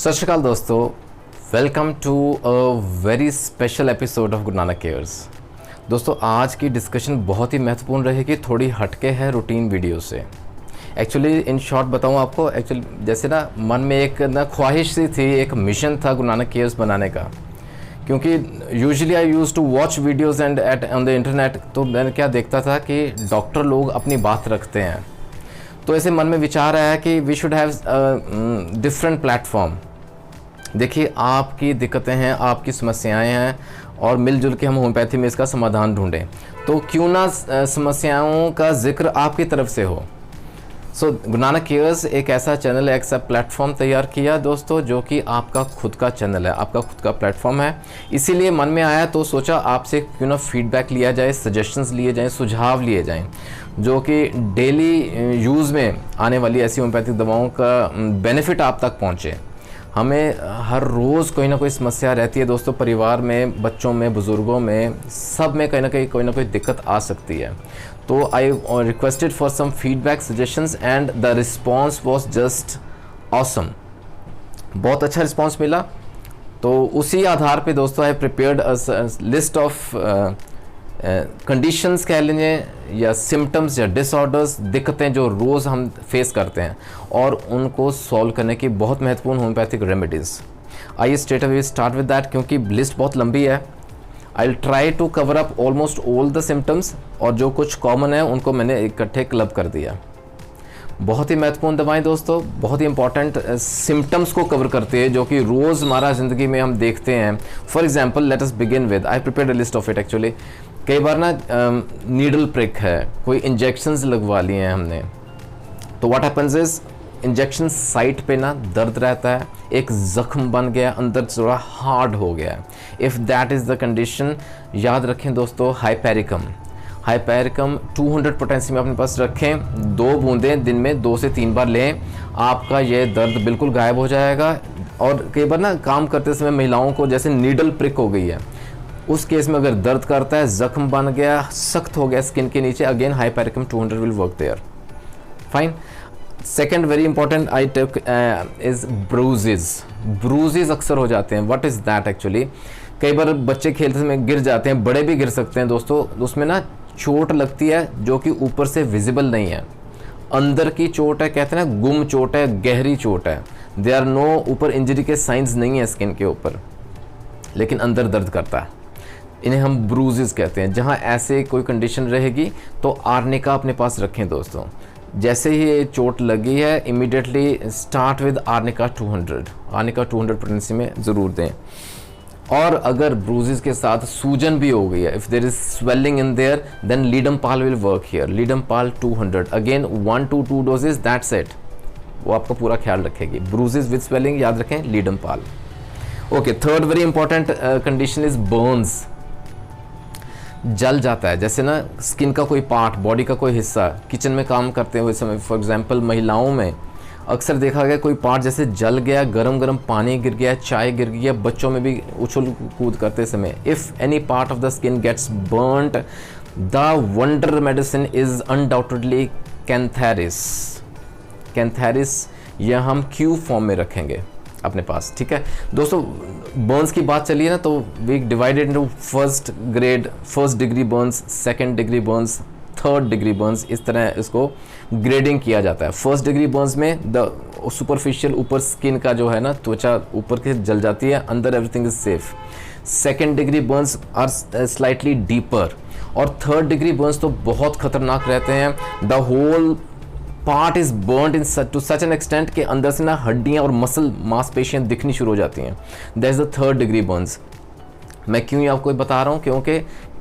सत श्री अकाल दोस्तों, welcome to a very special episode of Guru Nanak cares. दोस्तों आज की डिस्कशन बहुत ही महत्वपूर्ण रहेगी, थोड़ी हटके है रूटीन वीडियो से। एक्चुअली इन शॉर्ट बताऊं आपको, एक्चुअली जैसे ना मन में एक ना ख्वाहिश सी थी, एक मिशन था गुरु नानक केयर्स बनाने का। क्योंकि usually I use to watch videos and at on the internet, तो मैंने क्या देखता था कि डॉक्टर लोग अपनी बात रखते हैं, तो ऐसे मन में विचार आया कि we should have different platform. देखिए आपकी दिक्कतें हैं, आपकी समस्याएं हैं और मिलजुल के हम होम्योपैथी में इसका समाधान ढूंढें, तो क्यों ना समस्याओं का जिक्र आपकी तरफ से हो। सो गुरु नानक केयर्स एक ऐसा चैनल है, एक ऐसा प्लेटफॉर्म तैयार किया दोस्तों, जो कि आपका खुद का चैनल है, आपका खुद का प्लेटफॉर्म है। इसीलिए मन में आया तो सोचा आपसे क्यों ना फीडबैक लिया जाए, सजेशंस लिए जाएं, सुझाव लिए जाएं, जो कि डेली यूज़ में आने वाली ऐसी होम्योपैथिक दवाओं का बेनिफिट आप तक पहुँचे। हमें हर रोज़ कोई ना कोई समस्या रहती है दोस्तों, परिवार में, बच्चों में, बुज़ुर्गों में, सब में कहीं ना कोई दिक्कत आ सकती है। तो I requested for some feedback suggestions and the response was just awesome. बहुत अच्छा रिस्पॉन्स मिला, तो उसी आधार पे दोस्तों I prepared a list of conditions कह लीजिए, या सिम्टम्स या डिसऑर्डर्स, दिक्कतें जो रोज़ हम फेस करते हैं और उनको सॉल्व करने की बहुत महत्वपूर्ण होम्योपैथिक रेमेडीज़। आइए straight away start with that, क्योंकि लिस्ट बहुत लंबी है। I will try to cover up almost all the symptoms, और जो कुछ कॉमन है उनको मैंने इकट्ठे क्लब कर दिया। बहुत ही महत्वपूर्ण दवाएं दोस्तों, बहुत ही इंपॉर्टेंट सिम्टम्स को कवर करते हैं, जो कि रोज़मर्रा ज़िंदगी में हम देखते हैं। For example let us begin with, I prepared a list of it. Actually कई बार ना नीडल प्रिक है, कोई इंजेक्शंस लगवा लिए हैं हमने, तो what happens is injection site पे ना दर्द रहता है, एक ज़ख्म बन गया, अंदर थोड़ा हार्ड हो गया। If that is the condition, याद रखें दोस्तों, हाइपेरिकम 200 पोटेंशियम अपने पास रखें, 2 बूंदें दिन में 2 से 3 बार लें, आपका ये दर्द बिल्कुल गायब हो जाएगा। और कई बार ना काम करते समय महिलाओं को जैसे नीडल प्रिक हो गई है, उस केस में अगर दर्द करता है, जख्म बन गया, सख्त हो गया स्किन के नीचे, again hypericum 200 will work there. Fine. Second very important I take is bruises अक्सर हो जाते हैं। व्हाट इज दैट एक्चुअली, कई बार बच्चे खेलते समय गिर जाते हैं, बड़े भी गिर सकते हैं दोस्तों, उसमें ना चोट लगती है जो कि ऊपर से विजिबल नहीं है, अंदर की चोट है, कहते हैं ना गुम चोट है, गहरी चोट है। दे आर नो ऊपर इंजरी के साइंस नहीं है स्किन के ऊपर, लेकिन अंदर दर्द करता है, इन्हें हम ब्रूजेस कहते हैं। जहाँ ऐसे कोई कंडीशन रहेगी तो आर्निका अपने पास रखें दोस्तों। जैसे ही ये चोट लगी है, immediately start with arnica 200, arnica 200 potency में ज़रूर दें। और अगर ब्रूजेस के साथ सूजन भी हो गई है, if there is swelling in there, then ledum pal will work here. Ledum pal 200, again 1 to 2 doses, that's it, वो आपका पूरा ख्याल रखेगी। ब्रूजेस विद स्वेलिंग याद रखें, ledum pal. Okay, third very important condition is burns. जल जाता है, जैसे ना स्किन का कोई पार्ट, बॉडी का कोई हिस्सा, किचन में काम करते हुए समय, फॉर एग्जांपल महिलाओं में अक्सर देखा गया कोई पार्ट जैसे जल गया, गरम गरम पानी गिर गया, चाय गिर गया, बच्चों में भी उछल कूद करते समय, if any part of the skin gets burned, the wonder medicine is undoubtedly cantharis. Cantharis यह हम क्यू फॉर्म में रखेंगे अपने पास, ठीक है दोस्तों। बर्न्स की बात चली है ना, तो we divided into first degree burns, second degree burns, third degree burns, इस तरह इसको ग्रेडिंग किया जाता है। फर्स्ट डिग्री बर्न्स में द सुपरफिशियल, ऊपर स्किन का जो है ना, त्वचा ऊपर के जल जाती है, अंदर everything is safe. Second degree burns are slightly deeper, और थर्ड डिग्री बर्न्स तो बहुत खतरनाक रहते हैं। The whole part is burned into such an extent कि अंदर से ना हड्डियाँ और मसल मांसपेशियाँ दिखनी शुरू हो जाती हैं। That is the third degree Burns. मैं क्यों ये आपको बता रहा हूँ, क्योंकि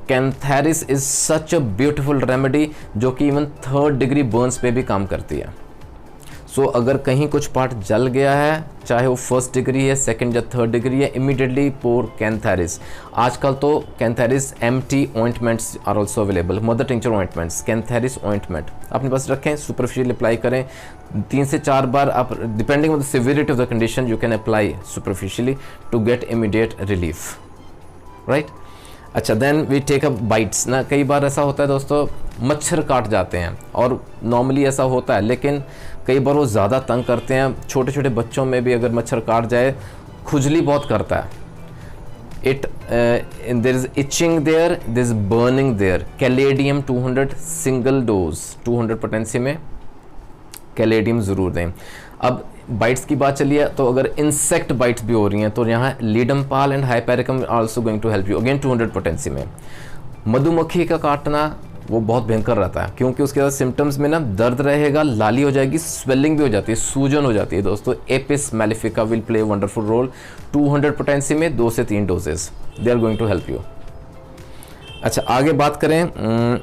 cantharis is such a beautiful remedy, जो कि इवन थर्ड डिग्री बर्न्स पे भी काम करती है। सो अगर कहीं कुछ पार्ट जल गया है, चाहे वो फर्स्ट डिग्री है, सेकंड या थर्ड डिग्री है, इमीडिएटली पोर कैंथेरिस। आजकल तो cantharis MT ointments are also available, mother tincture ointments, cantharis ointment अपने पास रखें, सुपरफिशियल अप्लाई करें 3 से 4 बार। आप depending on the severity of the condition you can apply superficially to get immediate relief, right. अच्छा, then we take up bites ना। कई बार ऐसा होता है दोस्तों, मच्छर काट जाते हैं, और नॉर्मली ऐसा होता है, लेकिन कई बार वो ज़्यादा तंग करते हैं। छोटे छोटे बच्चों में भी अगर मच्छर काट जाए खुजली बहुत करता है। There is itching there, there is burning there. Caladium 200 single dose 200 potency में कैलेडियम ज़रूर दें। अब बाइट्स की बात चलिए तो अगर इंसेक्ट बाइट्स भी हो रही हैं तो यहाँ ledum pal and hypericum also going to help you, again 200 potency में। मधुमक्खी का काटना वो बहुत भयंकर रहता है क्योंकि उसके बाद सिम्टम्स में ना दर्द रहेगा, लाली हो जाएगी, स्वेलिंग भी हो जाती है, सूजन हो जाती है दोस्तों। Apis mellifica will play wonderful role 200 potency में 2 से 3 doses, they are going to help you. अच्छा आगे बात करें,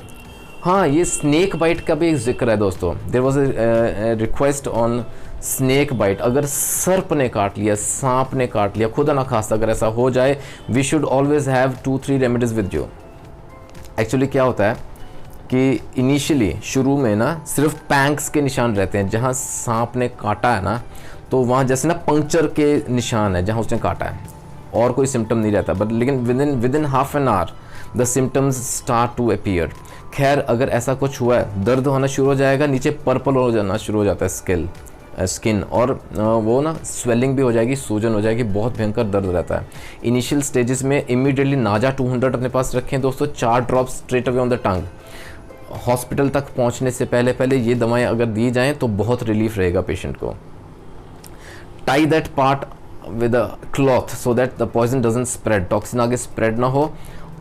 हाँ ये स्नेक बाइट का भी एक जिक्र है दोस्तों। There was a request on snake bite. अगर सर्प ने काट लिया, सांप ने काट लिया, खुदा ना खास्ता अगर ऐसा हो जाए, we should always have 2-3 remedies with you. Actually क्या होता है कि इनिशियली शुरू में ना सिर्फ पैंक्स के निशान रहते हैं, जहाँ सांप ने काटा है ना तो वहाँ जैसे ना पंक्चर के निशान है जहाँ उसने काटा है, और कोई सिम्टम नहीं रहता। बट लेकिन within half an hour the symptoms start to appear. खैर अगर ऐसा कुछ हुआ है, दर्द होना शुरू हो जाएगा, नीचे पर्पल हो जाना शुरू हो जाता है स्किन, और वो ना स्वेलिंग भी हो जाएगी, सूजन हो जाएगी, बहुत भयंकर दर्द रहता है। इनिशियल स्टेजेस में इमीडिएटली नाजा 200 अपने पास रखें दोस्तों, 4 drops straight away on the tongue. Hospital तक पहुंचने से पहले ये दवाएं अगर दी जाएं तो बहुत रिलीफ रहेगा पेशेंट को। Tie that part with a cloth so that the poison doesn't spread, toxin आगे स्प्रेड ना हो।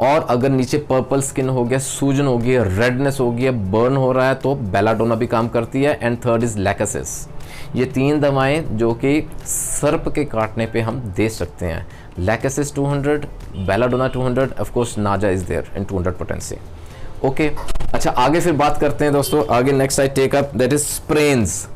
और अगर नीचे पर्पल स्किन हो गया, सूजन हो गई है, रेडनेस हो गई है, बर्न हो रहा है तो बेलाडोना भी काम करती है। And third is lachesis. ये 3 दवाएं जो कि सर्प के काटने पे हम दे सकते हैं। Lachesis 200, belladonna 200, of course naja is there in 200 potency. Okay अच्छा आगे फिर बात करते हैं दोस्तों। आगे next I take up that is sprains.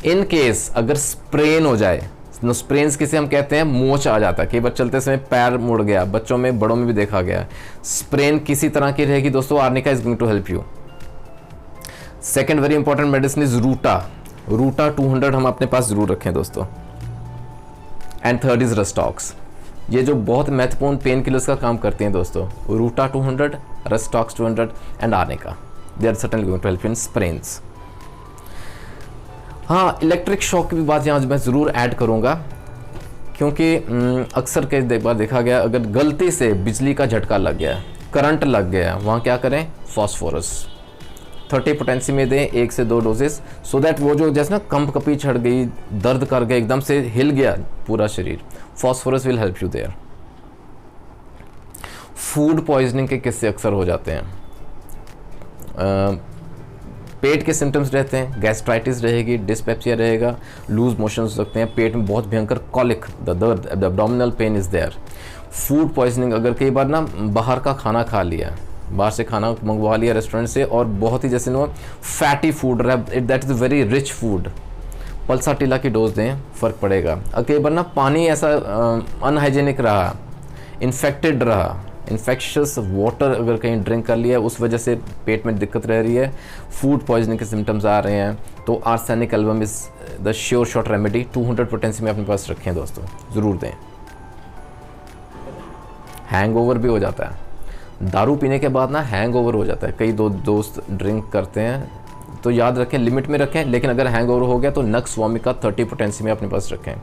In case अगर स्प्रेन हो जाए, स्प्रेन्स किसे हम कहते हैं, मोच आ जाता है, कई बार चलते समय पैर मुड़ गया, बच्चों में बड़ों में भी देखा गया। स्प्रेन किसी तरह की रहेगी दोस्तों, arnica is going to help you. Second very important medicine is ruta. Ruta 200 हम अपने पास जरूर रखें दोस्तों। And third is rhus tox. ये जो बहुत महत्वपूर्ण पेन किलर्स का काम करते हैं दोस्तों, ruta 200, rhus tox 200 and arnica, they are certainly going to help in sprains. हाँ इलेक्ट्रिक शॉक की भी बात यहाँ मैं ज़रूर ऐड करूँगा, क्योंकि अक्सर कई बार देखा गया अगर गलती से बिजली का झटका लग गया, करंट लग गया, वहाँ क्या करें, फॉस्फोरस 30 पोटेंसी में दें 1 से 2 डोजेस, सो दैट वो जो जैसे ना कंप कपी चढ़ गई, दर्द कर गया, एकदम से हिल गया पूरा शरीर, phosphorus will help you there. Food poisoning के किस्से अक्सर हो जाते हैं। पेट के सिम्टम्स रहते हैं, गैस्ट्राइटिस रहेगी, डिस्पेप्सिया रहेगा, लूज मोशन हो सकते हैं, पेट में बहुत भयंकर कॉलिक, द दर्द, abdominal pain is there. Food poisoning, अगर कई बार ना बाहर का खाना खा लिया, बाहर से खाना मंगवा लिया रेस्टोरेंट से, और बहुत ही जैसे ना फैटी फूड रहा, that is very rich food, pulsatilla की डोज दें, फ़र्क पड़ेगा। कई बार ना पानी ऐसा अनहाइजेनिक रहा, इन्फेक्टेड रहा, इन्फेक्शस वाटर अगर कहीं ड्रिंक कर लिया, उस वजह से पेट में दिक्कत रह रही है, फूड पॉइजनिंग के सिम्टम्स आ रहे हैं, तो arsenic album is the sure shot remedy. 200 potency में अपने पास रखें दोस्तों, ज़रूर दें। हैंगओवर भी हो जाता है, दारू पीने के बाद ना हैंगओवर हो जाता है, कई दोस्त ड्रिंक करते हैं, तो याद रखें लिमिट में रखें। लेकिन अगर हैंगओवर हो गया तो नक्स वॉमिका 30 पोटेंसी में अपने पास रखें।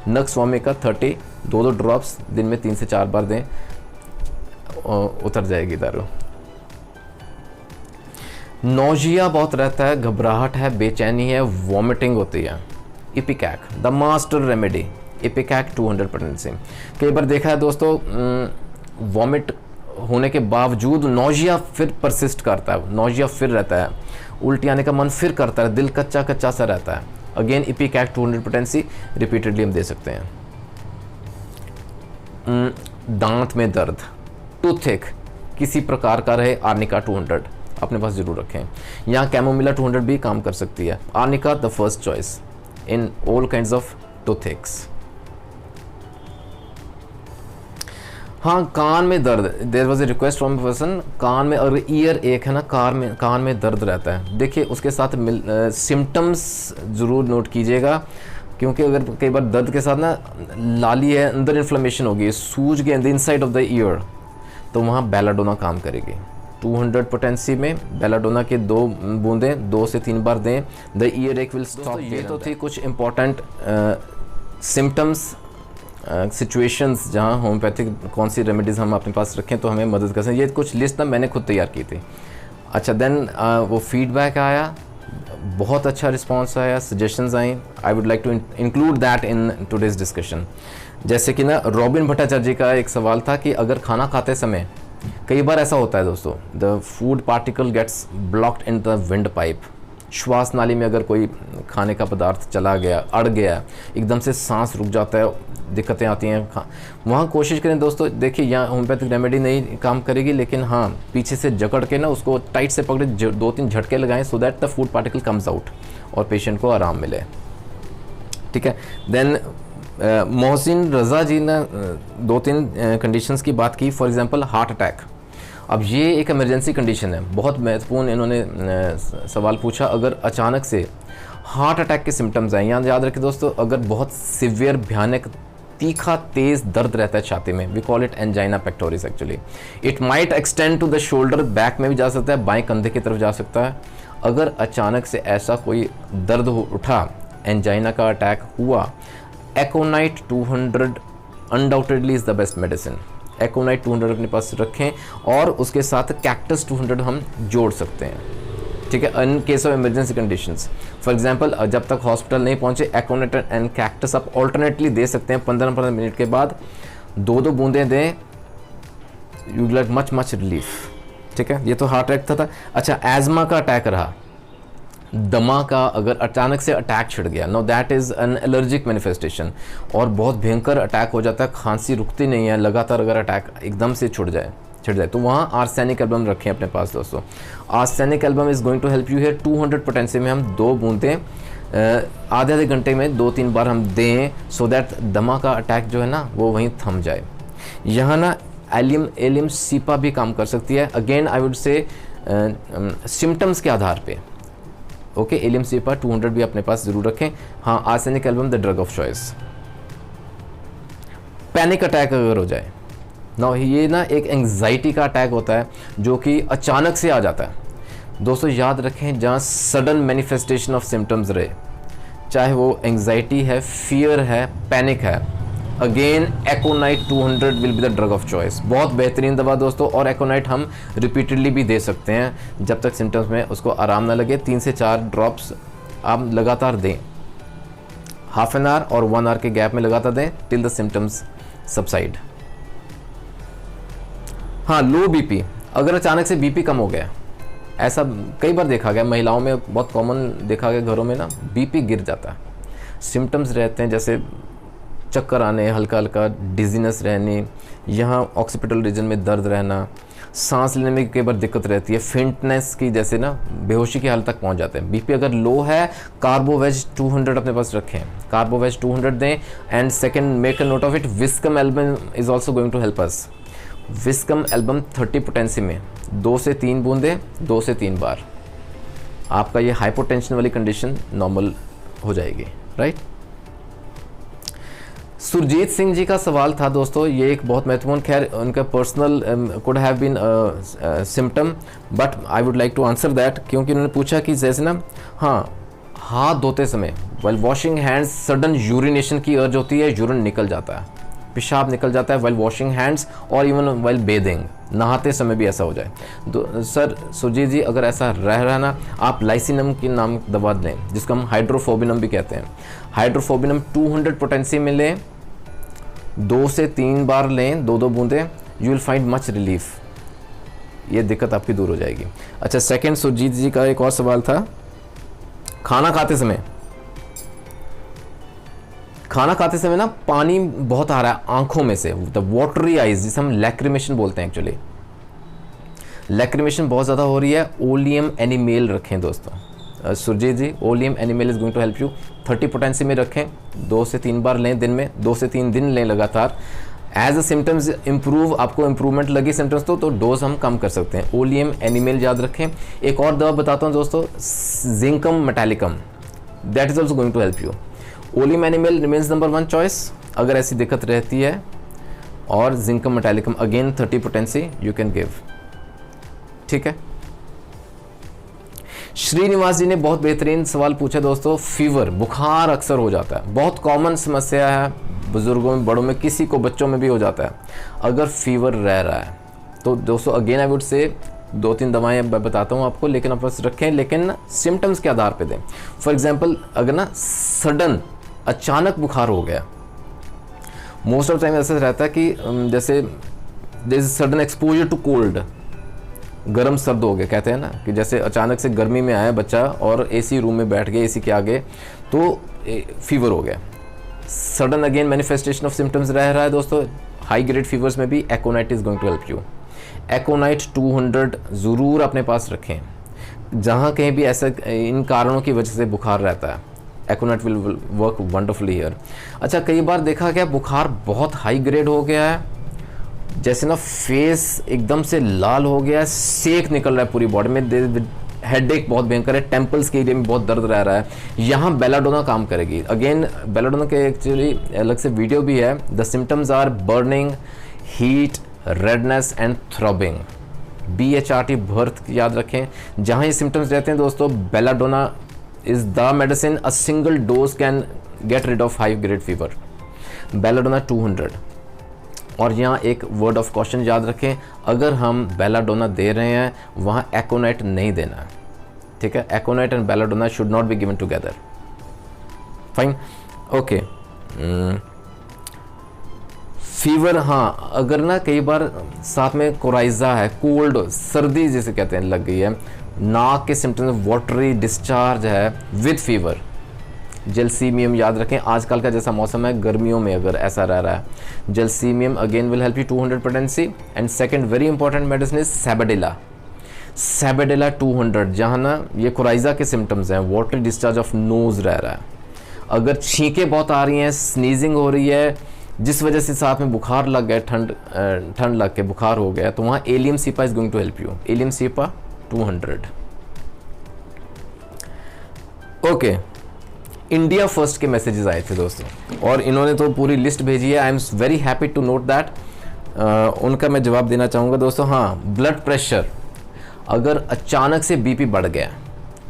नक्स वॉमिका 30 2 ड्रॉप्स दिन में 3 से 4 बार दें, उतर जाएगी दारू। नोजिया बहुत रहता है, घबराहट है, बेचैनी है, वॉमिटिंग होती है, इपिकैक द मास्टर रेमेडी, इपिकैक 200 पोटेंसी। कई बार देखा है दोस्तों, वॉमिट होने के बावजूद नोजिया फिर परसिस्ट करता है, नोजिया फिर रहता है, उल्टी आने का मन फिर करता है, दिल कच्चा कच्चा सा रहता है, अगेन इपिकैक 200 पोटेंसी रिपीटेडली हम दे सकते हैं। दांत में दर्द, टूथेक किसी प्रकार का रहे, आर्निका 200 अपने पास जरूर रखें। यहाँ कैमोमिला 200 भी काम कर सकती है। Arnica the first choice in all kinds of toothaches. हाँ कान में दर्द, there was a request from person, कान में अगर ईयर एक है ना, कान में दर्द रहता है, देखिए उसके साथ सिम्टम्स ज़रूर नोट कीजिएगा, क्योंकि अगर कई बार दर्द के साथ ना लाली है, अंदर इन्फ्लेमेशन होगी, सूज गया in the inside of the year, तो वहाँ बेलाडोना काम करेगी। 200 पोटेंसी में बेलाडोना के 2 बूंदें 2 से 3 बार दें, द ईयर एक विल स्टॉप। ये तो थी कुछ इंपॉर्टेंट सिम्टम्स, सिचुएशंस जहाँ होम्योपैथिक कौन सी रेमेडीज़ हम अपने पास रखें तो हमें मदद कर सकें। ये कुछ लिस्ट ना मैंने खुद तैयार की थी। अच्छा, देन वो फीडबैक आया, बहुत अच्छा रिस्पांस आया, सजेशंस आई। I would like to include that in today's discussion. जैसे कि ना रॉबिन भट्टाचार्य जी का एक सवाल था कि अगर खाना खाते समय कई बार ऐसा होता है दोस्तों, the food particle gets blocked in the windpipe, श्वास नाली में अगर कोई खाने का पदार्थ चला गया, अड़ गया, एकदम से सांस रुक जाता है, दिक्कतें आती हैं, वहाँ कोशिश करें दोस्तों। देखिए यहाँ होम्योपैथिक रेमेडी नहीं काम करेगी, लेकिन हाँ पीछे से जकड़ के ना उसको टाइट से पकड़े, 2-3 झटके लगाएं सो that the food particle comes out और पेशेंट को आराम मिले। ठीक है। देन मोहसिन रज़ा जी ने 2-3 कंडीशंस की बात की। For example heart attack. अब ये एक इमरजेंसी कंडीशन है, बहुत महत्वपूर्ण इन्होंने सवाल पूछा। अगर अचानक से हार्ट अटैक के सिम्टम्स आए, यहाँ याद रखें दोस्तों, अगर बहुत सिवियर भयानक तीखा तेज़ दर्द रहता है छाती में, we call it angina pectoris actually. It might extend to the shoulder, back में भी जा सकता है, बाएं कंधे की तरफ जा सकता है। अगर अचानक से ऐसा कोई दर्द उठा, एंजाइना का अटैक हुआ, aconite 200 undoubtedly is the best medicine. Aconite 200 अपने पास रखें और उसके साथ कैक्टस 200 हम जोड़ सकते हैं। ठीक है, in case of emergency conditions. For example जब तक हॉस्पिटल नहीं पहुंचे, एकोनाइट एंड कैक्टस आप ऑल्टरनेटली दे सकते हैं। 15-15 मिनट के बाद 2-2 बूंदें दें, यू गेट मच रिलीफ। ठीक है, ये तो हार्ट अटैक था। अच्छा, एजमा का अटैक रहा, दमा का अगर अचानक से अटैक छिड़ गया, know that is an allergic manifestation और बहुत भयंकर अटैक हो जाता है, खांसी रुकती नहीं है, लगातार अगर अटैक एकदम से छिड़ जाए तो वहाँ आर्सेनिक एल्बम रखें अपने पास दोस्तों। Arsenic album is going to help you here. 200 potency में हम 2 बूंदें आधे घंटे में 2-3 बार हम दें सो दैट दमा का अटैक जो है ना वो वहीं थम जाए। यहाँ ना एलियम सीपा भी काम कर सकती है। Again I would say symptoms के आधार पे। ओके, एलियम सीपा 200 भी अपने पास ज़रूर रखें। हाँ, arsenic album the drug of choice. Panic attack अगर हो जाए ना, ये ना एक एंग्जाइटी का अटैक होता है जो कि अचानक से आ जाता है दोस्तों। याद रखें, जहाँ सडन मैनिफेस्टेशन ऑफ सिम्टम्स रहे, चाहे वो एंग्जाइटी है, फियर है, पैनिक है, again aconite 200 will be the drug of choice. बहुत बेहतरीन दवा दोस्तों, और एकोनाइट हम रिपीटेडली भी दे सकते हैं जब तक सिम्टम्स में उसको आराम ना लगे। 3 से 4 ड्रॉप्स आप लगातार दें, हाफ एन आवर और 1 आवर के गैप में लगातार दें टिल द सिम्टम्स सबसाइड। हाँ, लो बीपी, अगर अचानक से बीपी कम हो गया, ऐसा कई बार देखा गया, महिलाओं में बहुत कॉमन देखा गया, घरों में ना बीपी गिर जाता है, सिम्टम्स रहते हैं जैसे चक्कर आने, हल्का हल्का डिजीनेस रहने, यहाँ ऑक्सीपिटल रीजन में दर्द रहना, सांस लेने में कई बार दिक्कत रहती है, फेंटनेस की जैसे ना बेहोशी की हालत तक पहुँच जाते हैं। बीपी अगर लो है, कार्बोवेज 200 अपने पास रखें, कार्बोवेज 200 दें। And second, make a note of it, viscum album is also going to help us. Viscum album 30 potency में 2 से 3 बूंदें 2 से 3 बार, आपका ये हाइपोटेंशन वाली कंडीशन नॉर्मल हो जाएगी। राइट। सुरजीत सिंह जी का सवाल था दोस्तों, ये एक बहुत महत्वपूर्ण, खैर उनका personal could have been symptom, but I would like to answer that, क्योंकि उन्होंने पूछा कि जैसे ना, हाँ, हाथ धोते समय while washing hands sudden urination की अर्ज होती है, यूरिन निकल जाता है, पेशाब निकल जाता है वाइल वॉशिंग हैंड्स, और इवन वाइल बेदिंग, नहाते समय भी ऐसा हो जाए तो सर सुरजीत जी अगर ऐसा रह रहा ना, आप लाइसिनम की नाम दवा लें, जिसको हम हाइड्रोफोबिनम भी कहते हैं। हाइड्रोफोबिनम 200 पोटेंसी में लें, 2 से 3 बार लें, 2-2 बूंदें, you will find much relief, ये दिक्कत आपकी दूर हो जाएगी। अच्छा, सेकंड सुरजीत जी का एक और सवाल था, खाना खाते समय ना पानी बहुत आ रहा है आंखों में से, द वाटरी आइज, जिसे हम लैक्रिमेशन बोलते हैं एक्चुअली, लैक्रिमेशन बहुत ज़्यादा हो रही है, ओलियम एनिमेल रखें दोस्तों। Surjit ji, oleum animale is going to help you. 30 potency में रखें, 2 से 3 बार लें दिन में, 2 से 3 दिन लें लगातार। एज अ सिम्टम्स इम्प्रूव, आपको इम्प्रूवमेंट लगी सिम्टम्स तो डोज हम कम कर सकते हैं। ओलियम एनिमेल याद रखें। एक और दवा बताता हूँ दोस्तों, zincum metallicum, that is also going to help you. Oleum animale remains number 1 choice अगर ऐसी दिक्कत रहती है, और zincum metallicum again 30 potency you can give. ठीक है। श्रीनिवास जी ने बहुत बेहतरीन सवाल पूछा दोस्तों, फीवर बुखार अक्सर हो जाता है, बहुत कॉमन समस्या है, बुजुर्गों में, बड़ों में, किसी को, बच्चों में भी हो जाता है। अगर फीवर रह रहा है तो दोस्तों अगेन आई वुड से 2-3 दवाएं मैं बताता हूँ आपको, लेकिन आप पास रखें, लेकिन सिम्टम्स के आधार पे दें। फॉर एग्जांपल अगर ना सडन अचानक बुखार हो गया, मोस्ट ऑफ टाइम ऐसा रहता है कि जैसे सडन एक्सपोजर टू कोल्ड, गर्म सर्द हो गया, कहते हैं ना कि जैसे अचानक से गर्मी में आया बच्चा और एसी रूम में बैठ गया, एसी के आगे, तो फीवर हो गया। Sudden again manifestation of symptoms रह रहा है दोस्तों। हाई ग्रेड फीवर्स में भी aconite is going to help you. Aconite 200 ज़रूर अपने पास रखें। जहाँ कहीं भी ऐसा इन कारणों की वजह से बुखार रहता है, एकोनाइट विल वर्क वंडरफुली हियर। अच्छा, कई बार देखा गया बुखार बहुत हाई ग्रेड हो गया है, जैसे ना फेस एकदम से लाल हो गया है, सेक निकल रहा है पूरी बॉडी में, हेडेक बहुत भयंकर है, टेम्पल्स के एरिया में बहुत दर्द रह रहा है, यहाँ बेलाडोना काम करेगी। अगेन बेलाडोना के एक्चुअली अलग से वीडियो भी है। The symptoms are burning, heat, redness and throbbing. BHRT बर्थ याद रखें। जहाँ ये सिम्टम्स रहते हैं दोस्तों, belladonna is the medicine, a single dose can get rid of high grade fever. Belladonna 200। और यहाँ एक वर्ड ऑफ कॉशन याद रखें, अगर हम बेलाडोना दे रहे हैं वहाँ एकोनाइट नहीं देना है, ठीक है। Aconite and belladonna should not be given together. Fine, okay. Fever, हाँ, अगर ना कई बार साथ में कोराइजा है, कोल्ड, सर्दी जिसे कहते हैं लग गई है, नाक के सिम्टम्स, वाटरी डिस्चार्ज है विद फीवर, जेलसीमियम याद रखें। आजकल का जैसा मौसम है, गर्मियों में अगर ऐसा रह रहा है, gelsemium again will help you 200 potency. And second very important medicine is sabadilla. Sabadilla 200, जहाँ ना ये कोराइजा के सिम्टम्स हैं, वाटरी डिस्चार्ज ऑफ नोज रह रहा है, अगर छींकें बहुत आ रही हैं, स्नीजिंग हो रही है, जिस वजह से साथ में बुखार लग गया, ठंड लग के बुखार हो गया, तो वहाँ allium cepa is going to help you. Allium cepa 200। Okay, India first के मैसेजेस आए थे दोस्तों, और इन्होंने तो पूरी लिस्ट भेजी है। I am very happy to note that. उनका मैं जवाब देना चाहूँगा दोस्तों। हाँ, ब्लड प्रेशर, अगर अचानक से बीपी बढ़ गया,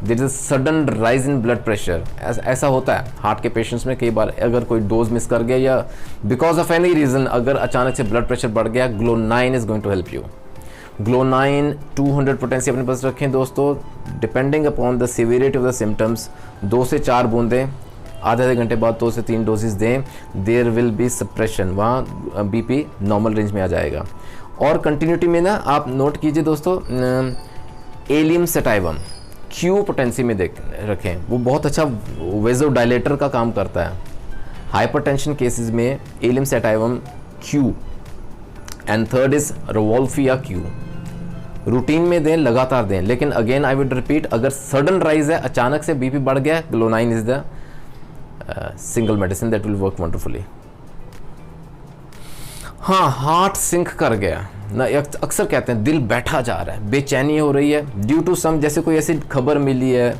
there is a sudden rise in blood pressure, ऐसा होता है हार्ट के पेशेंट्स में। कई बार अगर कोई डोज मिस कर गया या बिकॉज ऑफ एनी रीज़न अगर अचानक से ब्लड प्रेशर बढ़ गया, glonoine is going to help you. Glonoine 200 potency अपने पास रखें दोस्तों। Depending upon the severity of the symptoms, 2 से 4 बूंदें आधे घंटे बाद 2 से 3 डोजेस दें, देयर विल बी सप्रेशन, वहाँ बीपी नॉर्मल रेंज में आ जाएगा। और कंटिन्यूटी में ना आप नोट कीजिए दोस्तों, एलियम सेटाइवम Q पोटेंसी में देख रखें, वो बहुत अच्छा वेज़ोडाइलेटर का काम करता है। हाइपरटेंशन केसेस में allium sativum Q। And third is rauwolfia Q। Routine में दें, लगातार दें, लेकिन अगेन आई वुड रिपीट, अगर सडन राइज है, अचानक से बीपी बढ़ गया, glonoine is the single medicine that will work wonderfully. हाँ, हार्ट सिंक कर गया ना, अक्सर कहते हैं दिल बैठा जा रहा है, बेचैनी हो रही है ड्यू टू सम, जैसे कोई ऐसी खबर मिली है,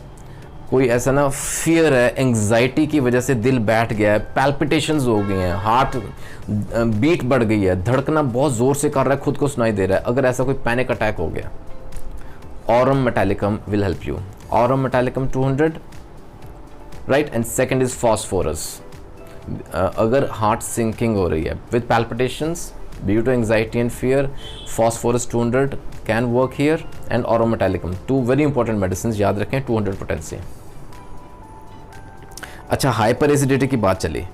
कोई ऐसा ना फियर है, एंग्जाइटी की वजह से दिल बैठ गया है, पैल्पिटेशंस हो गई हैं, हार्ट बीट बढ़ गई है, धड़कना बहुत ज़ोर से कर रहा है, खुद को सुनाई दे रहा है, अगर ऐसा कोई पैनिक अटैक हो गया, aurum metallicum will help you. Aurum metallicum 200, right. And second is phosphorus. अगर हार्ट सिंकिंग हो रही है with palpitations due to anxiety and fear, phosphorus 200 can work here. And aurum metallicum, 2 very important medicine याद रखें, 200 potency. अच्छा, hyper acidity की बात चली,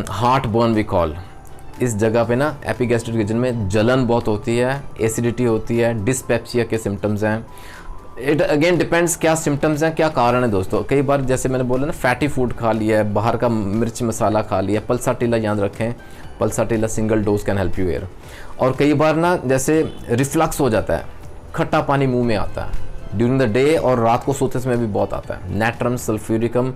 हार्ट बर्न वी कॉल, इस जगह पे ना एपिगैस्ट्रिक रीजन में जलन बहुत होती है, एसिडिटी होती है, डिस्पेप्सिया के सिम्टम्स हैं। इट अगेन डिपेंड्स क्या सिम्टम्स हैं, क्या कारण है दोस्तों। कई बार जैसे मैंने बोला ना, फैटी फूड खा लिया है, बाहर का मिर्च मसाला खा लिया, पल्साटिला याद रखें, pulsatilla single dose can help you here. और कई बार ना जैसे रिफ्लक्स हो जाता है, खट्टा पानी मुंह में आता है ड्यूरिंग द डे, और रात को सोते समय भी बहुत आता है। Natrum sulphuricum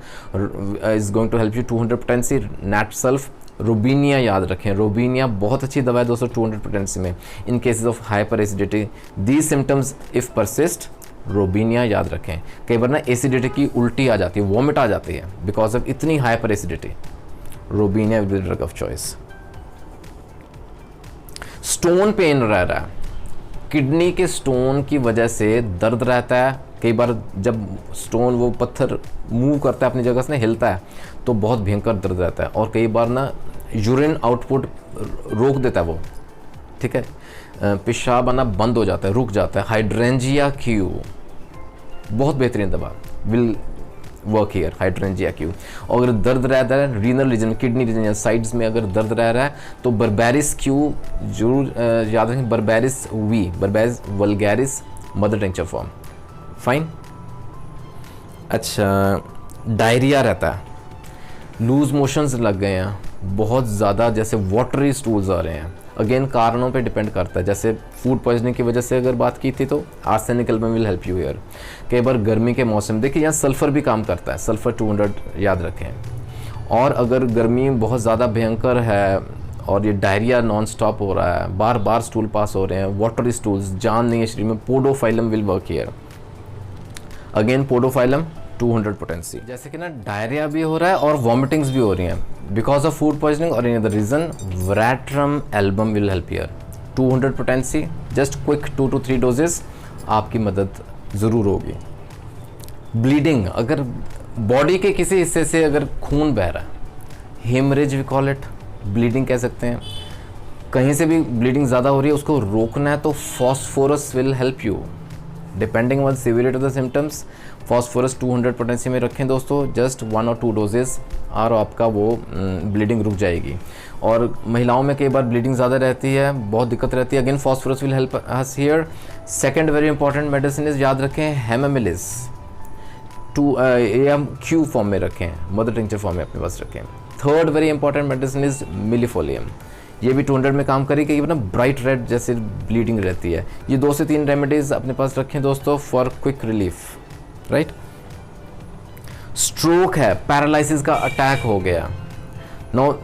is going to help you 200 potency. Nat sulph. Robinia याद रखें, रोबीनिया बहुत अच्छी दवा है दोस्तों 200 पोटेंसी में in cases of hyper acidity. These symptoms if persist, robinia याद रखें। कई बार ना एसिडिटी की उल्टी आ जाती है, वॉमिट आ जाती है बिकॉज ऑफ इतनी hyper acidity, robinia will be drug of choice. Stone pain रह रहा है, किडनी के स्टोन की वजह से दर्द रहता है। कई बार जब स्टोन वो पत्थर मूव करता है अपनी जगह से, हिलता है, तो बहुत भयंकर दर्द रहता है। और कई बार ना यूरिन आउटपुट रोक देता है वो, ठीक है, पेशाब आना बंद हो जाता है, रुक जाता है। हाइड्रेंजिया क्यू बहुत बेहतरीन दवा, will work here, hydrangea Q. और अगर दर्द रहता है रीनल रीजन, किडनी रीजन या साइड्स में अगर दर्द रह रहा है तो बर्बेरिस क्यू जरूर याद रखें, berberis V, berberis vulgaris mother tincture form. Fine. अच्छा, डायरिया रहता है, लूज मोशंस लग गए हैं बहुत ज़्यादा, जैसे वाटरी स्टूल्स आ रहे हैं। अगेन कारणों पे डिपेंड करता है, जैसे फूड पॉइजनिंग की वजह से अगर बात की थी तो arsenic album will help you here. कई बार गर्मी के मौसम, देखिए यहाँ सल्फ़र भी काम करता है, सल्फ़र 200 याद रखें। और अगर गर्मी बहुत ज़्यादा भयंकर है और ये डायरिया नॉन स्टॉप हो रहा है, बार बार स्टूल पास हो रहे हैं, वाटरी स्टूल्स, जान नहीं है शरीर में, podophyllum will work here. Again podophyllum 200 potency. जैसे कि ना डायरिया भी हो रहा है और वॉमिटिंग्स भी हो रही हैं बिकॉज ऑफ फूड पॉइजनिंग और any other reason, veratrum album will help here. 200 potency, just quick 2 to 3 doses, आपकी मदद ज़रूर होगी। ब्लीडिंग, अगर बॉडी के किसी हिस्से से अगर खून बह रहा है, haemorrhage we call it, bleeding कह सकते हैं, कहीं से भी ब्लीडिंग ज़्यादा हो रही है, उसको रोकना है तो phosphorus will help you. Depending on severity of the symptoms, phosphorus 200 potency में रखें दोस्तों, जस्ट 1 or 2 डोजेस और आपका वो ब्लीडिंग रुक जाएगी। और महिलाओं में कई बार ब्लीडिंग ज़्यादा रहती है, बहुत दिक्कत रहती है, again phosphorus will help us here. Second very important medicine is, याद रखें, हेमामिलिस, क्यू फॉर्म में रखें, मदर टिंचर फॉर्म में अपने पास रखें। Third very important medicine is millefolium, ये भी 200 में काम करेगी। ये ना ब्राइट रेड जैसे ब्लीडिंग रहती है। ये 2 से 3 रेमेडीज अपने पास रखें दोस्तों for quick relief, right. Stroke है, पैरालिसिस का अटैक हो गया, नो,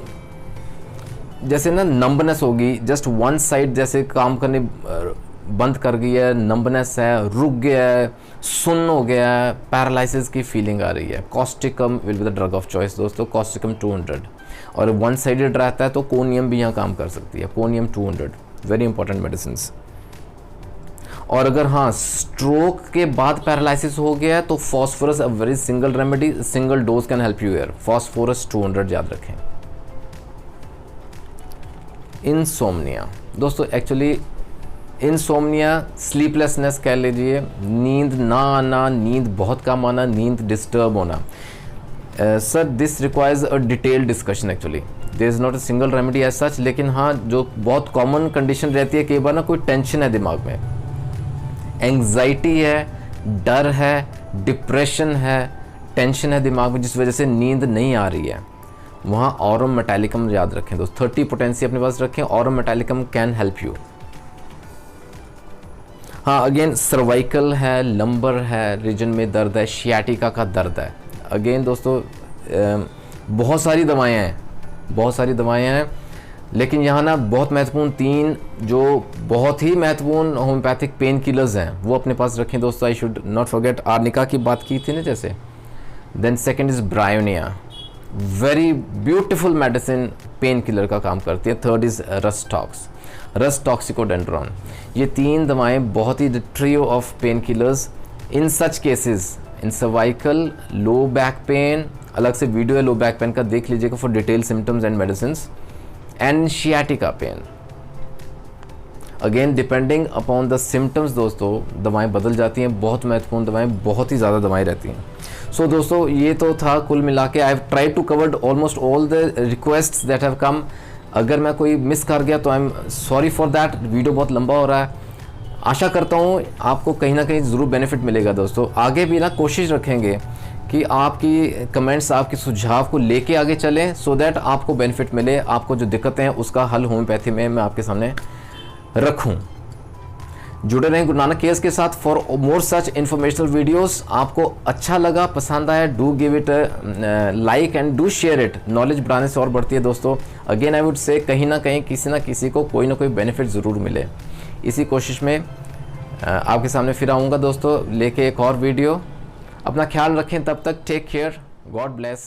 जैसे ना नंबनेस होगी, जस्ट वन साइड जैसे काम करने बंद कर गई है, नंबनेस है, रुक गया है, सुन्न हो गया है, पैरालिसिस की फीलिंग आ रही है, Causticum will be the drug of choice दोस्तों, कॉस्टिकम 200। और वन साइडेड रहता है तो कोनियम भी यहाँ काम कर सकती है, कोनियम 200, वेरी इंपॉर्टेंट मेडिसिन। और अगर हाँ स्ट्रोक के बाद पैरालिसिस हो गया है तो phosphorus, a very single remedy, single dose can help you here, phosphorus 200 याद रखें। इंसोम्निया दोस्तों, एक्चुअली इंसोम्निया स्लीपलेसनेस कह लीजिए, नींद ना आना, नींद बहुत कम आना, नींद डिस्टर्ब होना। Sir this requires a detailed discussion, actually there is not a single remedy as such, लेकिन हाँ जो बहुत कॉमन कंडीशन रहती है, कई बार ना कोई टेंशन है दिमाग में, एंग्जाइटी है, डर है, डिप्रेशन है, टेंशन है दिमाग में, जिस वजह से नींद नहीं आ रही है, वहाँ ऑरम मेटालिकम याद रखें दोस्त, 30 पोटेंसी अपने पास रखें, Aurum metallicum can help you. हाँ अगेन सर्वाइकल है, लंबर है, रीजन में दर्द है, शियाटिका का दर्द है, अगेन दोस्तों बहुत सारी दवाएं हैं, बहुत सारी दवाएं हैं, लेकिन यहाँ ना बहुत महत्वपूर्ण 3 जो बहुत ही महत्वपूर्ण होम्योपैथिक पेन किलर्स हैं वो अपने पास रखें दोस्तों। I should not forget, arnica की बात की थी ना जैसे, then second is bryonia, very beautiful medicine, pain killer का काम करती है। Third is rhus tox, rhus toxicodendron. ये 3 दवाएं बहुत ही trio of pain killers in such cases, in cervical, low back pain, अलग से वीडियो है लो बैक पेन का, देख लीजिएगा for detail symptoms and medicine, and sciatica pain. Again depending upon the symptoms दोस्तों दवाएं बदल जाती हैं, बहुत महत्वपूर्ण दवाएं, बहुत ही ज़्यादा दवाएं रहती हैं। सो दोस्तों ये तो था कुल मिला के, I have tried to covered almost all the requests that have come. अगर मैं कोई मिस कर गया तो I am sorry for that, video बहुत लंबा हो रहा है। आशा करता हूँ आपको कहीं ना कहीं ज़रूर बेनिफिट मिलेगा दोस्तों। आगे भी ना कोशिश रखेंगे कि आपकी कमेंट्स, आपके सुझाव को लेके आगे चलें, सो दैट आपको बेनिफिट मिले, आपको जो दिक्कतें हैं उसका हल होम्योपैथी में मैं आपके सामने रखूं। जुड़े रहें गुरु नानक केयर्स के साथ for more such informational videos. आपको अच्छा लगा, पसंद आया, do give it like and do share it, knowledge बढ़ाने से और बढ़ती है दोस्तों। अगेन आई वुड से कहीं ना कहीं किसी ना किसी को कोई ना कोई बेनिफिट ज़रूर मिले, इसी कोशिश में आपके सामने फिर आऊँगा दोस्तों लेके एक और वीडियो। अपना ख्याल रखें, तब तक टेक केयर, गॉड ब्लेस।